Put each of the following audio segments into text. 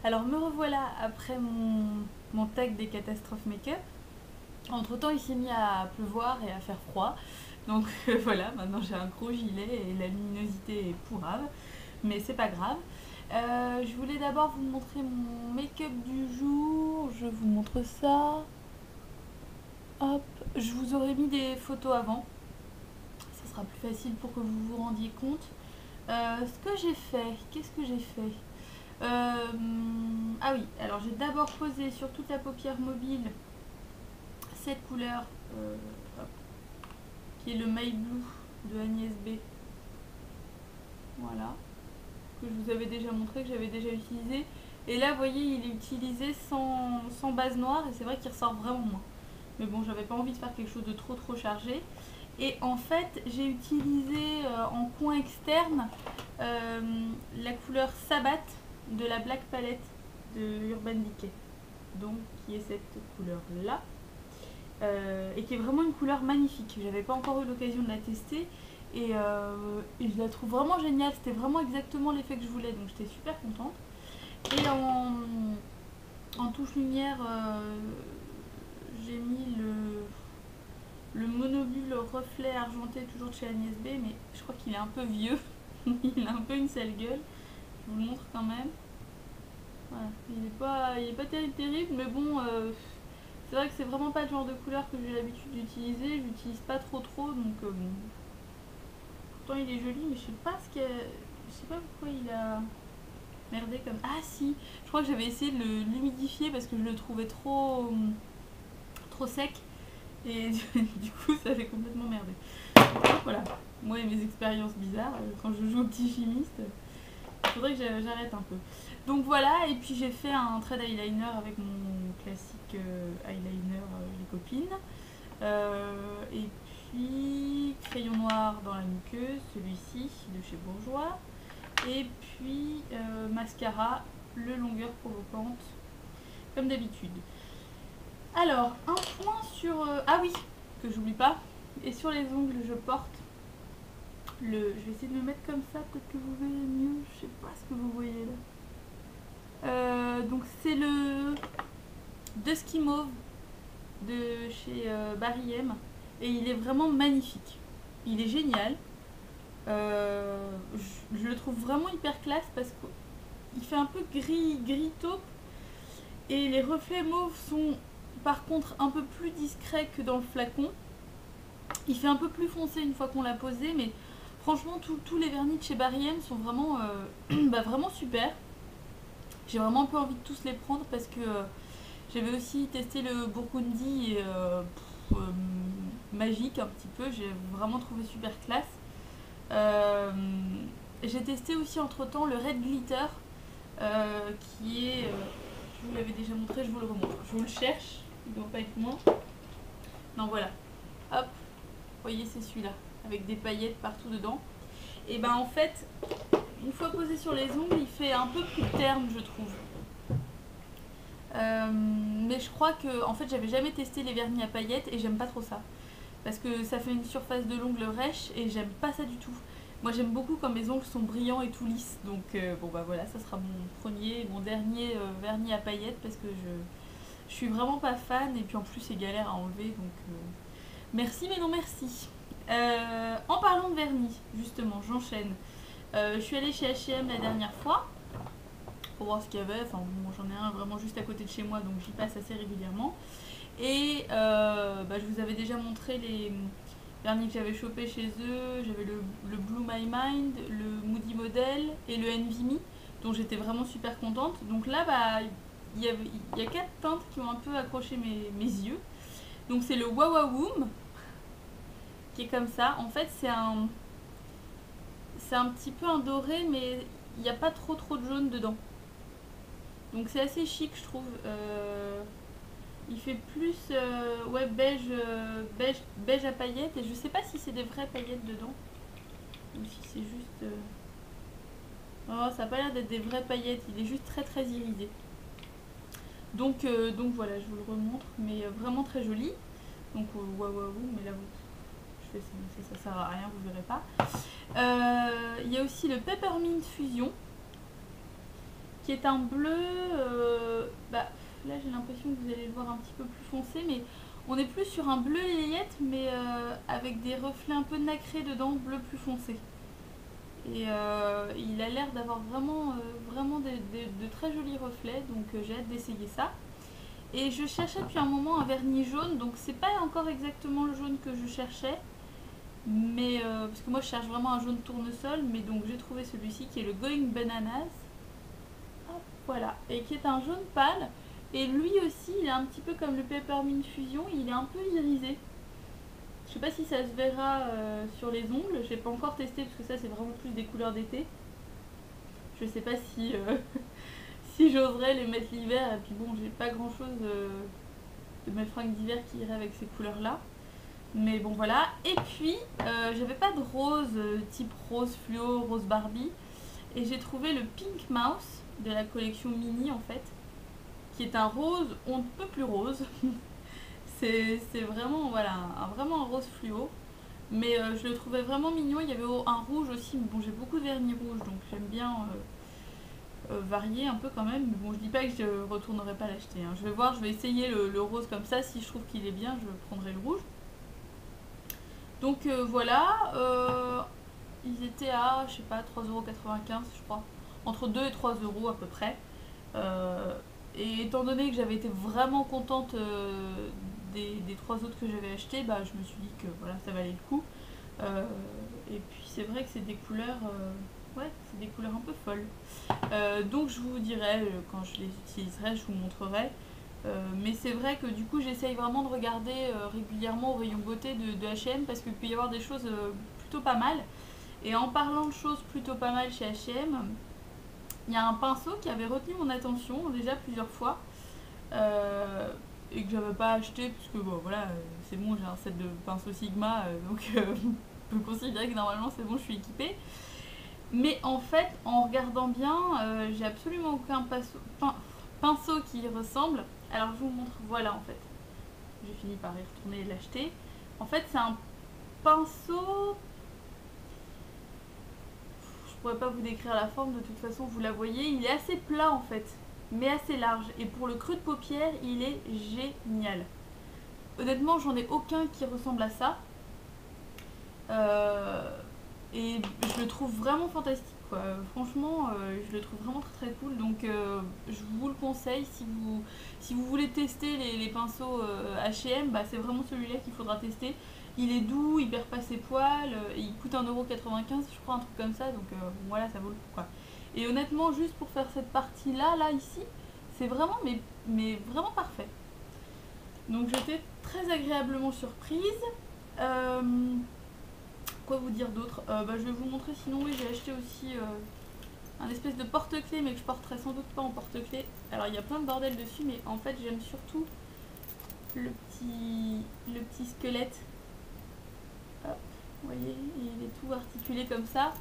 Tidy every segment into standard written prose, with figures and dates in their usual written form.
Alors me revoilà après mon tag des catastrophes make-up. Entre temps il s'est mis à pleuvoir et à faire froid. Donc voilà, maintenant j'ai un gros gilet et la luminosité est pourrave. Mais c'est pas grave. Je voulais d'abord vous montrer mon make-up du jour. Je vous montre ça. Hop, je vous aurais mis des photos avant. Ça sera plus facile pour que vous vous rendiez compte. Ce que j'ai fait, qu'est-ce que j'ai fait Ah oui, alors j'ai d'abord posé sur toute la paupière mobile cette couleur hop, qui est le My Blue de Agnès B. Voilà, que je vous avais déjà montré, que j'avais déjà utilisé. Et là, vous voyez, il est utilisé sans base noire et c'est vrai qu'il ressort vraiment moins. Mais bon, j'avais pas envie de faire quelque chose de trop chargé. Et en fait, j'ai utilisé en coin externe la couleur Sabbath de la Black Palette de Urban Decay. Donc, qui est cette couleur là. Et qui est vraiment une couleur magnifique. J'avais pas encore eu l'occasion de la tester. Et je la trouve vraiment géniale. C'était vraiment exactement l'effet que je voulais. Donc, j'étais super contente. Et en touche lumière, j'ai mis le monobule reflet argenté toujours de chez Agnès B, mais je crois qu'il est un peu vieux. Il a un peu une sale gueule. Je vous le montre quand même. Voilà. Il est pas terrible, mais bon, c'est vrai que c'est vraiment pas le genre de couleur que j'ai l'habitude d'utiliser. J'utilise pas trop, donc bon. Pourtant il est joli, mais je sais pas je sais pas pourquoi il a merdé comme. Ah si, je crois que j'avais essayé de l'humidifier parce que je le trouvais trop sec. Et du coup, ça avait complètement merdé. Voilà, moi et mes expériences bizarres, quand je joue au petit chimiste, il faudrait que j'arrête un peu. Donc voilà, et puis j'ai fait un trait d'eyeliner avec mon classique eyeliner Les Copines. Et puis crayon noir dans la muqueuse, celui-ci de chez Bourjois. Et puis mascara, le longueur provocante, comme d'habitude. Alors, un point sur... ah oui, que j'oublie pas. Et sur les ongles, je porte je vais essayer de me mettre comme ça, peut-être que vous voyez mieux. Je sais pas ce que vous voyez là. Donc c'est le Dusky Mauve de chez Barry M. Et il est vraiment magnifique. Il est génial. Je le trouve vraiment hyper classe parce qu'il fait un peu gris taupe. Et les reflets mauves sont par contre un peu plus discrets que dans le flacon. Il fait un peu plus foncé une fois qu'on l'a posé, mais franchement tous les vernis de chez Barry M sont vraiment, vraiment super. J'ai vraiment un peu envie de tous les prendre parce que j'avais aussi testé le Burgundy et magique un petit peu. J'ai vraiment trouvé super classe. J'ai testé aussi entre temps le Red Glitter qui est... je vous l'avais déjà montré, je vous le remontre. Je vous le cherche, il ne doit pas être loin. Non, voilà. Hop, vous voyez, c'est celui-là, avec des paillettes partout dedans. Et ben en fait, une fois posé sur les ongles, il fait un peu plus terne, je trouve. Mais je crois que, en fait, j'avais jamais testé les vernis à paillettes et j'aime pas trop ça. Parce que ça fait une surface de l'ongle rêche et j'aime pas ça du tout. Moi j'aime beaucoup quand mes ongles sont brillants et tout lisses. Donc bon bah voilà, ça sera mon dernier vernis à paillettes parce que je suis vraiment pas fan et puis en plus c'est galère à enlever donc merci mais non merci. En parlant de vernis, justement, j'enchaîne. Je suis allée chez H&M la dernière fois pour voir ce qu'il y avait. Enfin bon, j'en ai un vraiment juste à côté de chez moi donc j'y passe assez régulièrement. Et je vous avais déjà montré les vernis que j'avais chopé chez eux. J'avais le Blue My Mind, le Moody Model et le Envy Me, dont j'étais vraiment super contente. Donc là, il y a 4 teintes qui ont un peu accroché mes yeux. Donc c'est le Wawawoom, qui est comme ça. En fait, c'est un petit peu un doré, mais il n'y a pas trop de jaune dedans. Donc c'est assez chic, je trouve. Il fait plus beige à paillettes et je sais pas si c'est des vraies paillettes dedans ou si c'est juste oh, ça a pas l'air d'être des vraies paillettes, il est juste très irisé. Donc voilà, je vous le remontre, mais vraiment très joli. Donc waouh, mais là je fais ça sert à rien, vous verrez pas. Il y a aussi le Peppermint Fusion qui est un bleu, bah, là j'ai l'impression que vous allez le voir un petit peu plus foncé, mais on est plus sur un bleu layette, mais avec des reflets un peu nacrés dedans, bleu plus foncé. Et il a l'air d'avoir vraiment de très jolis reflets, donc j'ai hâte d'essayer ça. Et je cherchais depuis un moment un vernis jaune, donc c'est pas encore exactement le jaune que je cherchais, mais parce que moi je cherche vraiment un jaune tournesol, mais donc j'ai trouvé celui-ci qui est le Going Bananas. Hop, voilà, et qui est un jaune pâle. Et lui aussi, il est un petit peu comme le Peppermint Fusion, il est un peu irisé. Je sais pas si ça se verra sur les ongles, j'ai pas encore testé parce que ça c'est vraiment plus des couleurs d'été. Je sais pas si, si j'oserais les mettre l'hiver, et puis bon, j'ai pas grand chose de mes fringues d'hiver qui iraient avec ces couleurs là. Mais bon voilà, et puis j'avais pas de rose type rose fluo, rose Barbie, et j'ai trouvé le Pink Mouse de la collection Mini en fait, qui est un rose on ne peut plus rose. C'est vraiment, voilà, vraiment un rose fluo. Mais je le trouvais vraiment mignon. Il y avait un rouge aussi. Bon, j'ai beaucoup de vernis rouge, donc j'aime bien varier un peu quand même. Mais bon, je dis pas que je retournerai pas l'acheter. Hein. Je vais voir, je vais essayer le rose comme ça. Si je trouve qu'il est bien, je prendrai le rouge. Donc voilà. Ils étaient à, je sais pas, 3,95 € je crois. Entre 2 et 3 € à peu près. Et étant donné que j'avais été vraiment contente des trois autres que j'avais achetés, bah, je me suis dit que voilà, ça valait le coup. Et puis c'est vrai que c'est des couleurs, ouais, c'est des couleurs un peu folles. Donc je vous dirai quand je les utiliserai, je vous montrerai. Mais c'est vrai que du coup j'essaye vraiment de regarder régulièrement au rayon beauté de H&M parce qu'il peut y avoir des choses plutôt pas mal. Et en parlant de choses plutôt pas mal chez H&M, il y a un pinceau qui avait retenu mon attention déjà plusieurs fois. Et que j'avais pas acheté puisque bon voilà c'est bon, j'ai un set de pinceaux Sigma donc on peut considérer que normalement c'est bon, je suis équipée, mais en fait en regardant bien j'ai absolument aucun pinceau qui y ressemble. Alors je vous montre, voilà en fait j'ai fini par y retourner et l'acheter. En fait c'est un pinceau, je pourrais pas vous décrire la forme, de toute façon vous la voyez, il est assez plat en fait mais assez large, et pour le creux de paupière il est génial. Honnêtement j'en ai aucun qui ressemble à ça et je le trouve vraiment fantastique quoi. Franchement je le trouve vraiment très cool, donc je vous le conseille si vous voulez tester les pinceaux H&M, bah, c'est vraiment celui-là qu'il faudra tester. Il est doux, il perd pas ses poils, il coûte 1,95 € je crois, un truc comme ça, donc voilà, ça vaut le coup quoi. Et honnêtement, juste pour faire cette partie-là, là, ici, c'est vraiment, mais vraiment parfait. Donc j'étais très agréablement surprise. Quoi vous dire d'autre, bah, je vais vous montrer, sinon oui, j'ai acheté aussi un espèce de porte-clés, mais que je porterai sans doute pas en porte-clés. Alors il y a plein de bordel dessus, mais en fait j'aime surtout le petit squelette. Hop, vous voyez, il est tout articulé comme ça.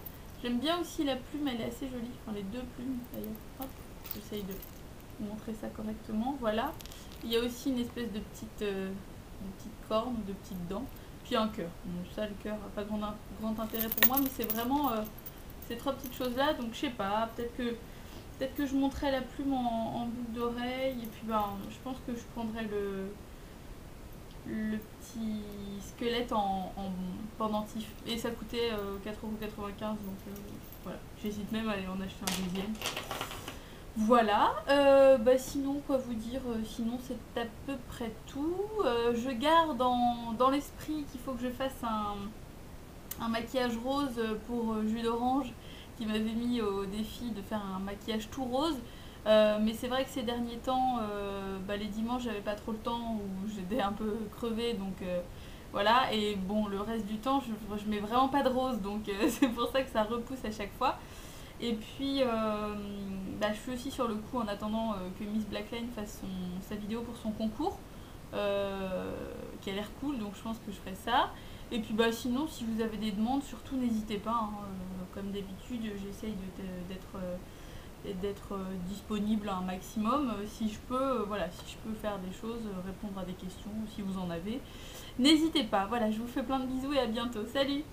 J'aime bien aussi la plume, elle est assez jolie, enfin les deux plumes d'ailleurs. Hop, j'essaye de vous montrer ça correctement, voilà. Il y a aussi une espèce de petite corne, de petites dents, puis un cœur. Bon, ça, le cœur n'a pas grand intérêt pour moi, mais c'est vraiment ces trois petites choses là, donc je sais pas, peut-être que je monterai la plume en boucle d'oreille, et puis ben, je pense que je prendrai le petit squelette en pendentif, et ça coûtait 4,95 €, donc voilà, j'hésite même à aller en acheter un deuxième. Voilà, bah sinon quoi vous dire, sinon c'est à peu près tout. Je garde dans l'esprit qu'il faut que je fasse un maquillage rose pour Jus d'Orange, qui m'avait mis au défi de faire un maquillage tout rose. Mais c'est vrai que ces derniers temps, bah, les dimanches j'avais pas trop le temps, ou j'étais un peu crevée, donc voilà. Et bon, le reste du temps je mets vraiment pas de rose, donc c'est pour ça que ça repousse à chaque fois. Et puis bah, je suis aussi sur le coup en attendant que Miss Blackline fasse sa vidéo pour son concours, qui a l'air cool, donc je pense que je ferai ça. Et puis bah sinon, si vous avez des demandes, surtout n'hésitez pas, hein, comme d'habitude j'essaye d'être disponible un maximum. Si je peux, voilà, si je peux faire des choses, répondre à des questions si vous en avez, n'hésitez pas. Voilà, je vous fais plein de bisous et à bientôt, salut!